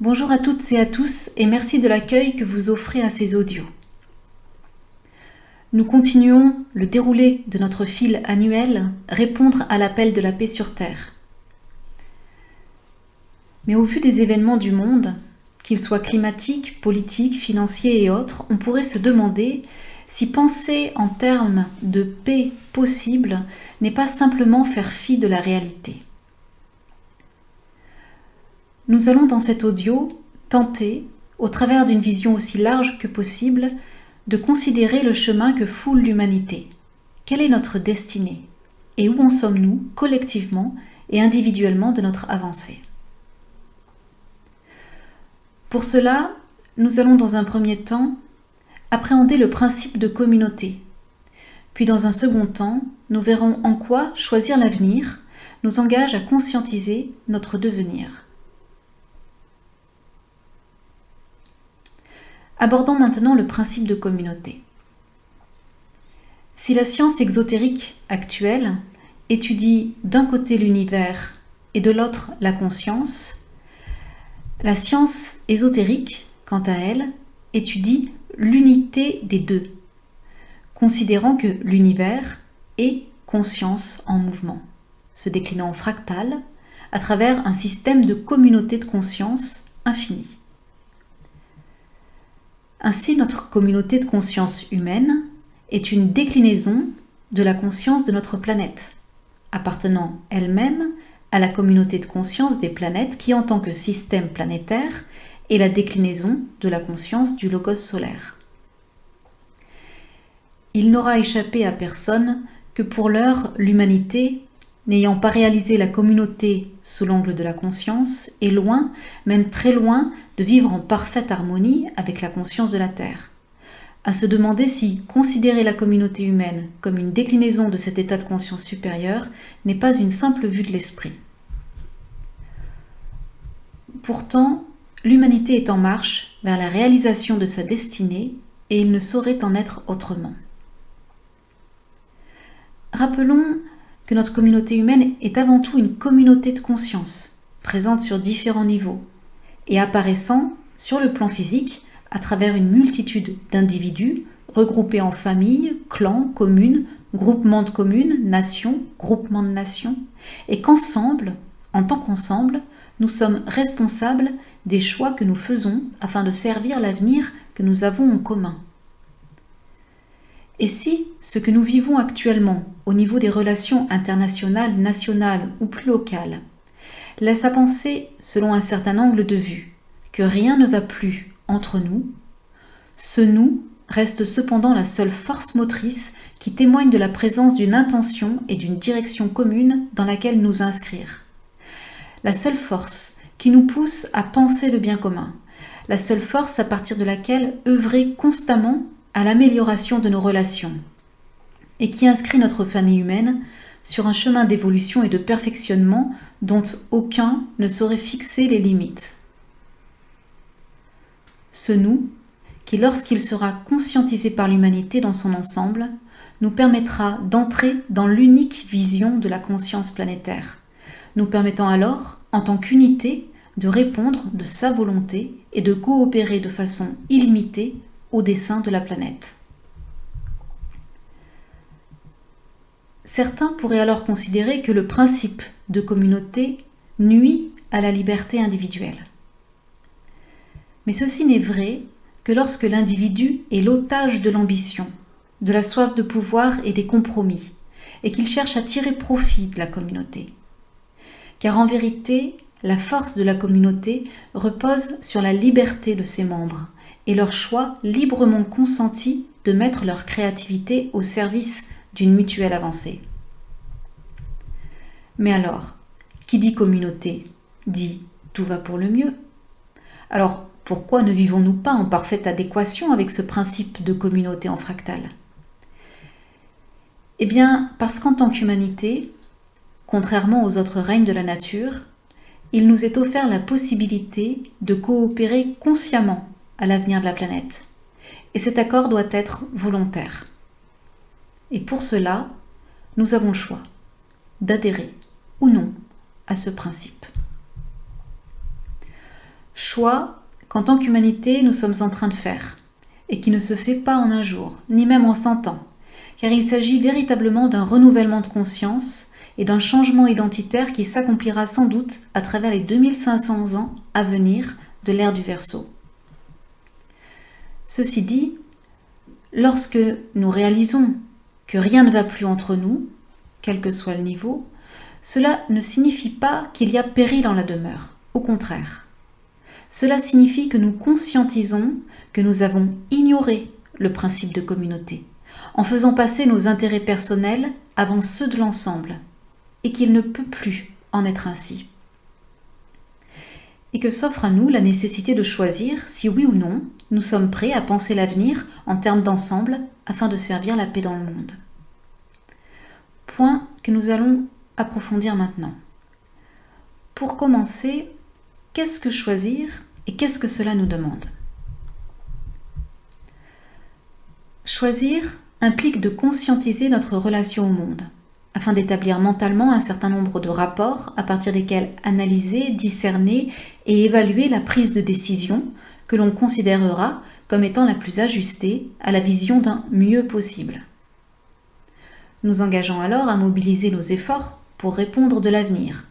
Bonjour à toutes et à tous et merci de l'accueil que vous offrez à ces audios. Nous continuons le déroulé de notre fil annuel « Répondre à l'appel de la paix sur Terre ». Mais au vu des événements du monde, qu'ils soient climatiques, politiques, financiers et autres, on pourrait se demander si penser en termes de paix possible n'est pas simplement faire fi de la réalité. Nous allons dans cet audio tenter, au travers d'une vision aussi large que possible, de considérer le chemin que foule l'humanité. Quelle est notre destinée? Et où en sommes-nous, collectivement et individuellement, de notre avancée? Pour cela, nous allons dans un premier temps appréhender le principe de communauté. Puis dans un second temps, nous verrons en quoi choisir l'avenir nous engage à conscientiser notre devenir. Abordons maintenant le principe de communauté. Si la science exotérique actuelle étudie d'un côté l'univers et de l'autre la conscience, la science ésotérique, quant à elle, étudie l'unité des deux, considérant que l'univers est conscience en mouvement, se déclinant en fractal à travers un système de communauté de conscience infinie. Ainsi, notre communauté de conscience humaine est une déclinaison de la conscience de notre planète, appartenant elle-même à la communauté de conscience des planètes qui, en tant que système planétaire, est la déclinaison de la conscience du logos solaire. Il n'aura échappé à personne que pour l'heure, l'humanité, n'ayant pas réalisé la communauté sous l'angle de la conscience, est loin, même très loin, de vivre en parfaite harmonie avec la conscience de la Terre. À se demander si considérer la communauté humaine comme une déclinaison de cet état de conscience supérieur n'est pas une simple vue de l'esprit. Pourtant, l'humanité est en marche vers la réalisation de sa destinée et il ne saurait en être autrement. Rappelons que notre communauté humaine est avant tout une communauté de conscience, présente sur différents niveaux, et apparaissant sur le plan physique à travers une multitude d'individus regroupés en familles, clans, communes, groupements de communes, nations, groupements de nations, et qu'ensemble, en tant qu'ensemble, nous sommes responsables des choix que nous faisons afin de servir l'avenir que nous avons en commun. Et si ce que nous vivons actuellement au niveau des relations internationales, nationales ou plus locales laisse à penser, selon un certain angle de vue, que rien ne va plus entre nous, ce nous reste cependant la seule force motrice qui témoigne de la présence d'une intention et d'une direction commune dans laquelle nous inscrire. La seule force qui nous pousse à penser le bien commun, la seule force à partir de laquelle œuvrer constamment à l'amélioration de nos relations et qui inscrit notre famille humaine sur un chemin d'évolution et de perfectionnement dont aucun ne saurait fixer les limites. Ce nous, qui lorsqu'il sera conscientisé par l'humanité dans son ensemble, nous permettra d'entrer dans l'unique vision de la conscience planétaire, nous permettant alors, en tant qu'unité, de répondre de sa volonté et de coopérer de façon illimitée au dessein de la planète. Certains pourraient alors considérer que le principe de communauté nuit à la liberté individuelle. Mais ceci n'est vrai que lorsque l'individu est l'otage de l'ambition, de la soif de pouvoir et des compromis, et qu'il cherche à tirer profit de la communauté. Car en vérité, la force de la communauté repose sur la liberté de ses membres, et leur choix librement consenti de mettre leur créativité au service d'une mutuelle avancée. Mais alors, qui dit communauté, dit tout va pour le mieux. Alors, pourquoi ne vivons-nous pas en parfaite adéquation avec ce principe de communauté en fractal? Eh bien, parce qu'en tant qu'humanité, contrairement aux autres règnes de la nature, il nous est offert la possibilité de coopérer consciemment à l'avenir de la planète Et cet accord doit être volontaire. Et pour cela, nous avons le choix d'adhérer ou non à ce principe. Choix qu'en tant qu'humanité, nous sommes en train de faire, et qui ne se fait pas en un jour, ni même en 100 ans, car il s'agit véritablement d'un renouvellement de conscience et d'un changement identitaire qui s'accomplira sans doute à travers les 2500 ans à venir de l'ère du Verseau. Ceci dit, lorsque nous réalisons que rien ne va plus entre nous, quel que soit le niveau, cela ne signifie pas qu'il y a péril en la demeure. Au contraire. Cela signifie que nous conscientisons que nous avons ignoré le principe de communauté, en faisant passer nos intérêts personnels avant ceux de l'ensemble, et qu'il ne peut plus en être ainsi. Et que s'offre à nous la nécessité de choisir si oui ou non nous sommes prêts à penser l'avenir en termes d'ensemble afin de servir la paix dans le monde. Point que nous allons approfondir maintenant. Pour commencer, qu'est-ce que choisir et qu'est-ce que cela nous demande ? Choisir implique de conscientiser notre relation au monde, afin d'établir mentalement un certain nombre de rapports à partir desquels analyser, discerner et évaluer la prise de décision que l'on considérera comme étant la plus ajustée à la vision d'un mieux possible. Nous engageons alors à mobiliser nos efforts pour répondre de l'avenir,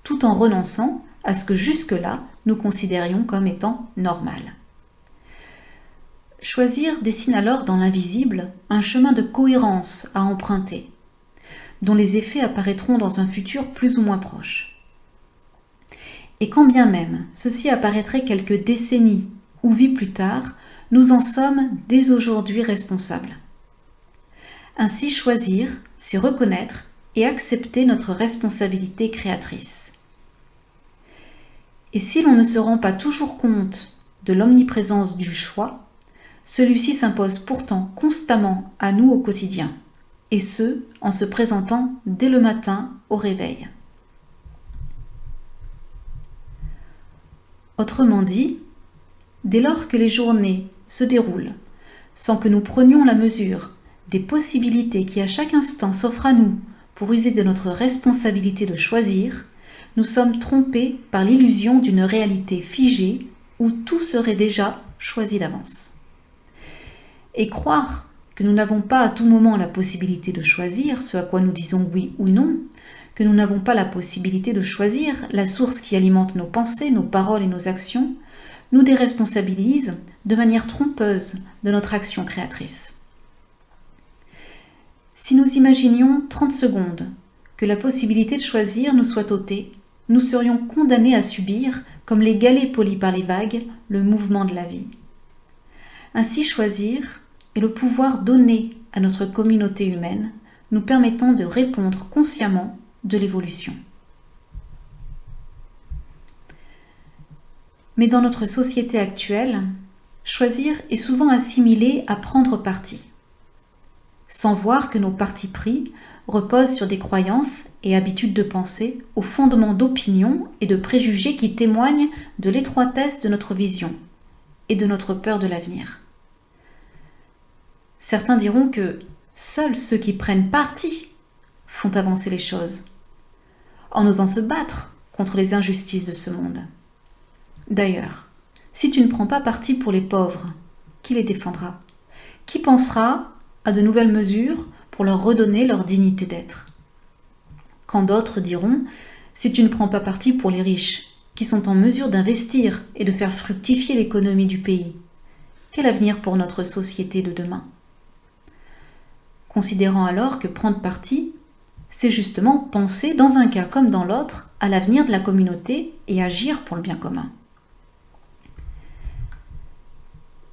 tout en renonçant à ce que jusque-là nous considérions comme étant normal. Choisir dessine alors dans l'invisible un chemin de cohérence à emprunter, dont les effets apparaîtront dans un futur plus ou moins proche. Et quand bien même ceci apparaîtrait quelques décennies ou vies plus tard, nous en sommes dès aujourd'hui responsables. Ainsi, choisir, c'est reconnaître et accepter notre responsabilité créatrice. Et si l'on ne se rend pas toujours compte de l'omniprésence du choix, celui-ci s'impose pourtant constamment à nous au quotidien, et ce, en se présentant dès le matin au réveil. Autrement dit, dès lors que les journées se déroulent, sans que nous prenions la mesure des possibilités qui à chaque instant s'offrent à nous pour user de notre responsabilité de choisir, nous sommes trompés par l'illusion d'une réalité figée où tout serait déjà choisi d'avance. Et croire que nous n'avons pas à tout moment la possibilité de choisir ce à quoi nous disons oui ou non, que nous n'avons pas la possibilité de choisir la source qui alimente nos pensées, nos paroles et nos actions, nous déresponsabilise de manière trompeuse de notre action créatrice. Si nous imaginions 30 secondes que la possibilité de choisir nous soit ôtée, nous serions condamnés à subir, comme les galets polis par les vagues, le mouvement de la vie. Ainsi, choisir est le pouvoir donné à notre communauté humaine, nous permettant de répondre consciemment de l'évolution. Mais dans notre société actuelle, choisir est souvent assimilé à prendre parti, sans voir que nos partis pris reposent sur des croyances et habitudes de pensée au fondement d'opinions et de préjugés qui témoignent de l'étroitesse de notre vision et de notre peur de l'avenir. Certains diront que seuls ceux qui prennent parti font avancer les choses, en osant se battre contre les injustices de ce monde. D'ailleurs, si tu ne prends pas parti pour les pauvres, qui les défendra ? Qui pensera à de nouvelles mesures pour leur redonner leur dignité d'être ? Quand d'autres diront, si tu ne prends pas parti pour les riches, qui sont en mesure d'investir et de faire fructifier l'économie du pays, quel avenir pour notre société de demain ? Considérant alors que prendre parti, c'est justement penser, dans un cas comme dans l'autre, à l'avenir de la communauté et agir pour le bien commun.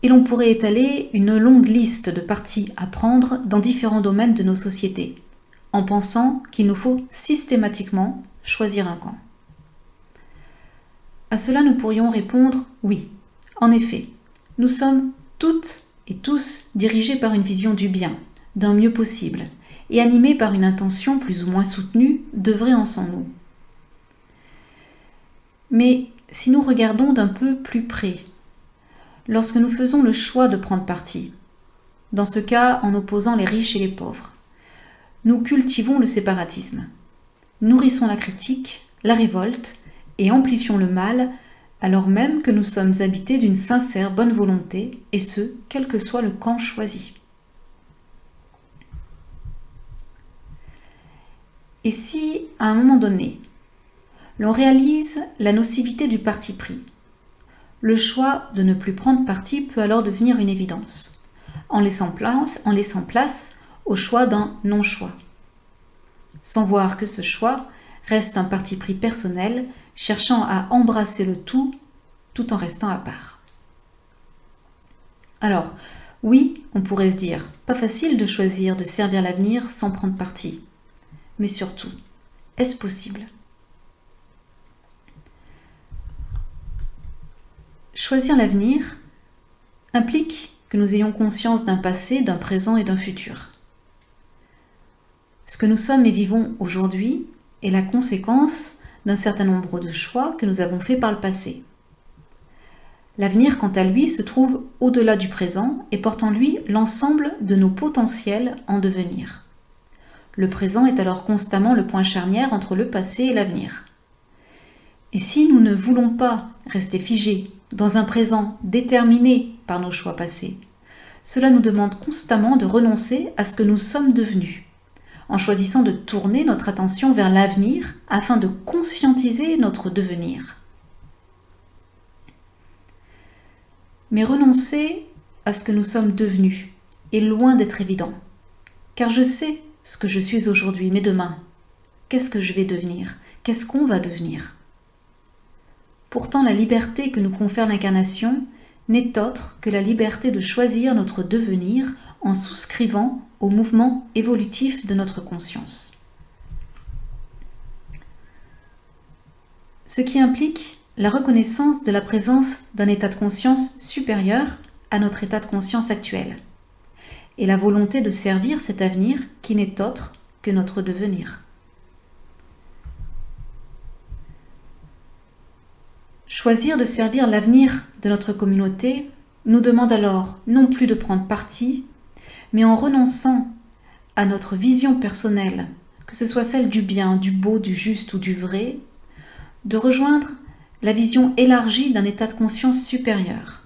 Et l'on pourrait étaler une longue liste de partis à prendre dans différents domaines de nos sociétés, en pensant qu'il nous faut systématiquement choisir un camp. À cela, nous pourrions répondre oui. En effet, nous sommes toutes et tous dirigés par une vision du bien, d'un mieux possible, et animés par une intention plus ou moins soutenue d'œuvrer en son nom. Mais si nous regardons d'un peu plus près, lorsque nous faisons le choix de prendre parti. Dans ce cas, en opposant les riches et les pauvres. Nous cultivons le séparatisme. Nourrissons la critique, la révolte et amplifions le mal, alors même que nous sommes habités d'une sincère bonne volonté, et ce, quel que soit le camp choisi. Et si, à un moment donné, l'on réalise la nocivité du parti pris, le choix de ne plus prendre parti peut alors devenir une évidence, en laissant place au choix d'un non-choix, sans voir que ce choix reste un parti pris personnel, cherchant à embrasser le tout en restant à part. Alors, oui, on pourrait se dire, pas facile de choisir de servir l'avenir sans prendre parti. Mais surtout, est-ce possible ? Choisir l'avenir implique que nous ayons conscience d'un passé, d'un présent et d'un futur. Ce que nous sommes et vivons aujourd'hui est la conséquence d'un certain nombre de choix que nous avons faits par le passé. L'avenir, quant à lui, se trouve au-delà du présent et porte en lui l'ensemble de nos potentiels en devenir. Le présent est alors constamment le point charnière entre le passé et l'avenir. Et si nous ne voulons pas rester figés dans un présent déterminé par nos choix passés, cela nous demande constamment de renoncer à ce que nous sommes devenus, en choisissant de tourner notre attention vers l'avenir afin de conscientiser notre devenir. Mais renoncer à ce que nous sommes devenus est loin d'être évident, car je sais ce que je suis aujourd'hui, mais demain, qu'est-ce que je vais devenir ? Qu'est-ce qu'on va devenir ? Pourtant, la liberté que nous confère l'incarnation n'est autre que la liberté de choisir notre devenir en souscrivant au mouvement évolutif de notre conscience. Ce qui implique la reconnaissance de la présence d'un état de conscience supérieur à notre état de conscience actuel, et la volonté de servir cet avenir qui n'est autre que notre devenir. Choisir de servir l'avenir de notre communauté nous demande alors non plus de prendre parti, mais en renonçant à notre vision personnelle, que ce soit celle du bien, du beau, du juste ou du vrai, de rejoindre la vision élargie d'un état de conscience supérieur.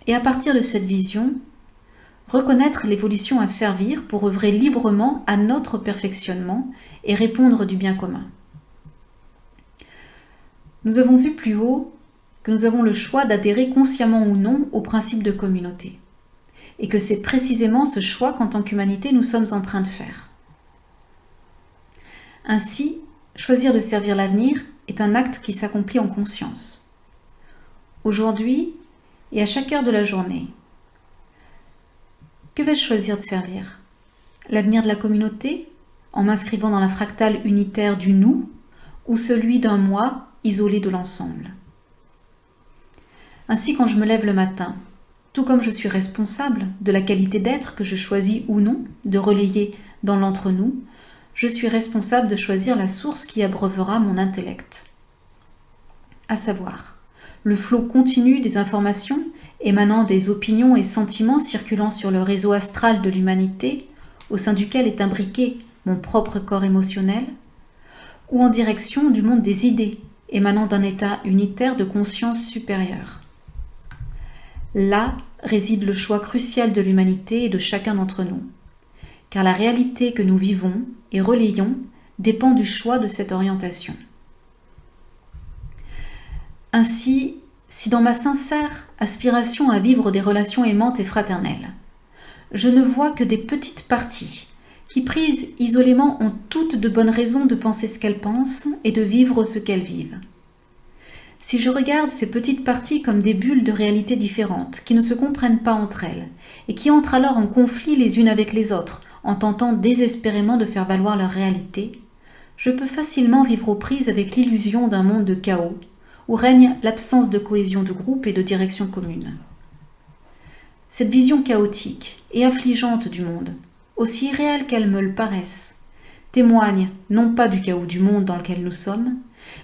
Et à partir de cette vision, reconnaître l'évolution à servir pour œuvrer librement à notre perfectionnement et répondre du bien commun. Nous avons vu plus haut que nous avons le choix d'adhérer consciemment ou non au principe de communauté, et que c'est précisément ce choix qu'en tant qu'humanité nous sommes en train de faire. Ainsi, choisir de servir l'avenir est un acte qui s'accomplit en conscience. Aujourd'hui et à chaque heure de la journée, que vais-je choisir de servir ? L'avenir de la communauté, en m'inscrivant dans la fractale unitaire du nous, ou celui d'un moi isolé de l'ensemble ? Ainsi, quand je me lève le matin, tout comme je suis responsable de la qualité d'être que je choisis ou non de relayer dans l'entre-nous, je suis responsable de choisir la source qui abreuvera mon intellect. À savoir, le flot continu des informations émanant des opinions et sentiments circulant sur le réseau astral de l'humanité, au sein duquel est imbriqué mon propre corps émotionnel, ou en direction du monde des idées, émanant d'un état unitaire de conscience supérieure. Là réside le choix crucial de l'humanité et de chacun d'entre nous, car la réalité que nous vivons et relayons dépend du choix de cette orientation. Ainsi, si dans ma sincère aspiration à vivre des relations aimantes et fraternelles, je ne vois que des petites parties qui, prises isolément, ont toutes de bonnes raisons de penser ce qu'elles pensent et de vivre ce qu'elles vivent. Si je regarde ces petites parties comme des bulles de réalité différentes, qui ne se comprennent pas entre elles, et qui entrent alors en conflit les unes avec les autres, en tentant désespérément de faire valoir leur réalité, je peux facilement vivre aux prises avec l'illusion d'un monde de chaos, où règne l'absence de cohésion de groupe et de direction commune. Cette vision chaotique et affligeante du monde, aussi irréelle qu'elle me le paraisse, témoigne non pas du chaos du monde dans lequel nous sommes,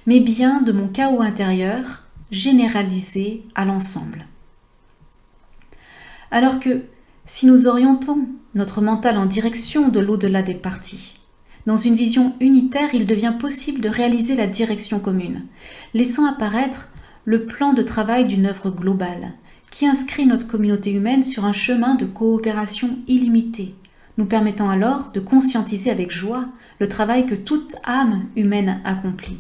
mais bien de mon chaos intérieur généralisé à l'ensemble. Alors que si nous orientons notre mental en direction de l'au-delà des parties, dans une vision unitaire, il devient possible de réaliser la direction commune, laissant apparaître le plan de travail d'une œuvre globale, qui inscrit notre communauté humaine sur un chemin de coopération illimitée, nous permettant alors de conscientiser avec joie le travail que toute âme humaine accomplit.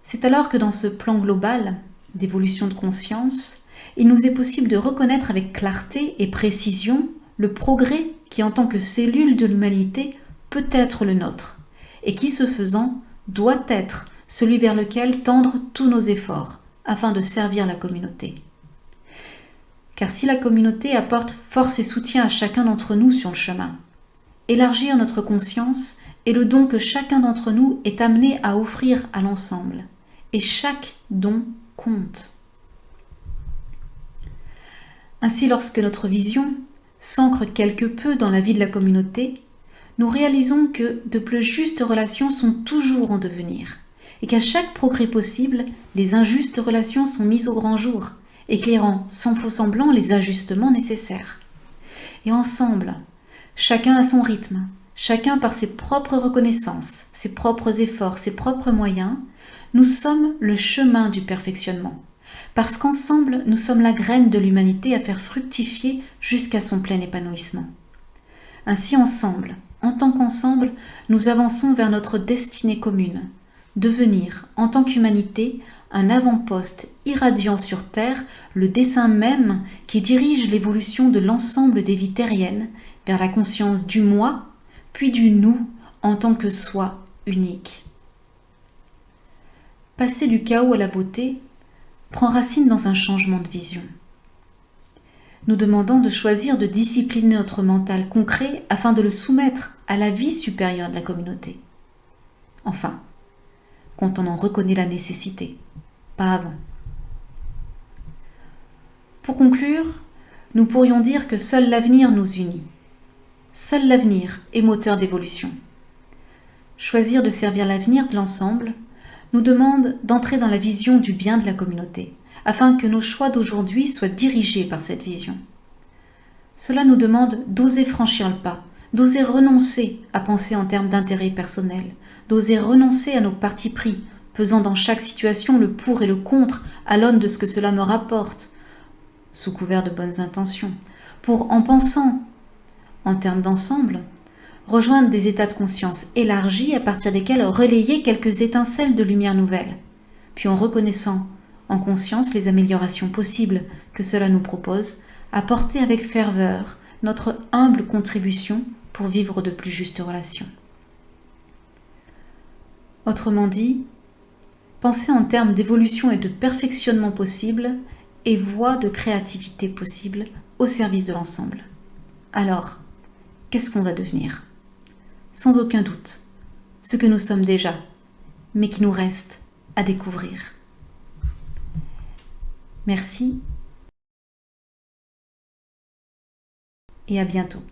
C'est alors que dans ce plan global d'évolution de conscience, il nous est possible de reconnaître avec clarté et précision le progrès qui, en tant que cellule de l'humanité, peut être le nôtre, et qui, ce faisant, doit être celui vers lequel tendre tous nos efforts, afin de servir la communauté. Car si la communauté apporte force et soutien à chacun d'entre nous sur le chemin, élargir notre conscience est le don que chacun d'entre nous est amené à offrir à l'ensemble, et chaque don compte. Ainsi, lorsque notre vision s'ancre quelque peu dans la vie de la communauté, nous réalisons que de plus justes relations sont toujours en devenir, et qu'à chaque progrès possible, les injustes relations sont mises au grand jour, éclairant sans faux semblant les ajustements nécessaires. Et ensemble, chacun à son rythme, chacun par ses propres reconnaissances, ses propres efforts, ses propres moyens, nous sommes le chemin du perfectionnement, parce qu'ensemble, nous sommes la graine de l'humanité à faire fructifier jusqu'à son plein épanouissement. Ainsi, ensemble, en tant qu'ensemble, nous avançons vers notre destinée commune, devenir, en tant qu'humanité, un avant-poste irradiant sur Terre le dessein même qui dirige l'évolution de l'ensemble des vies terriennes vers la conscience du moi, puis du nous en tant que soi unique. Passer du chaos à la beauté prend racine dans un changement de vision. Nous demandons de choisir de discipliner notre mental concret afin de le soumettre à la vie supérieure de la communauté. Enfin, quand on en reconnaît la nécessité, pas avant. Pour conclure, nous pourrions dire que seul l'avenir nous unit. Seul l'avenir est moteur d'évolution. Choisir de servir l'avenir de l'ensemble nous demande d'entrer dans la vision du bien de la communauté, afin que nos choix d'aujourd'hui soient dirigés par cette vision. Cela nous demande d'oser franchir le pas, d'oser renoncer à penser en termes d'intérêt personnel, d'oser renoncer à nos partis pris, pesant dans chaque situation le pour et le contre à l'aune de ce que cela me rapporte, sous couvert de bonnes intentions, pour, en pensant en termes d'ensemble, rejoindre des états de conscience élargis à partir desquels relayer quelques étincelles de lumière nouvelle, puis en reconnaissant en conscience les améliorations possibles que cela nous propose, apporter avec ferveur notre humble contribution pour vivre de plus justes relations. Autrement dit, penser en termes d'évolution et de perfectionnement possible et voie de créativité possible au service de l'ensemble. Alors, qu'est-ce qu'on va devenir ? Sans aucun doute, ce que nous sommes déjà, mais qui nous reste à découvrir. Merci et à bientôt.